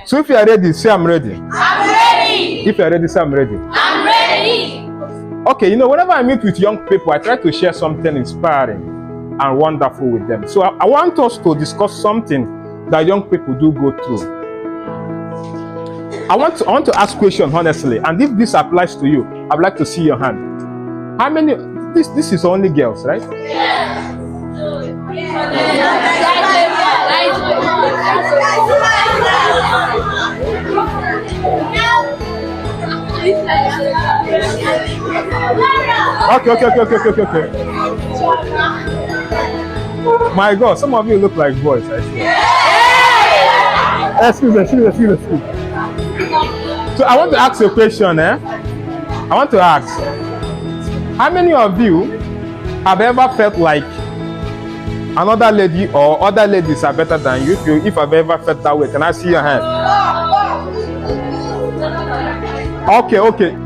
So if you are ready, say I'm ready. I'm ready. If you are ready, say I'm ready. I'm ready. Okay, you know, whenever I meet with young people, I try to share something inspiring and wonderful with them. So I want us to discuss something that young people do go through. I want to ask questions honestly, and if this applies to you, I'd like to see your hand. How many? This is only girls, right? Okay. My God, some of you look like boys, I swear. Excuse. So I want to ask you a question, I want to ask, how many of you have ever felt like another lady or other ladies are better than you? If I've ever felt that way, can I see your hand? Okay.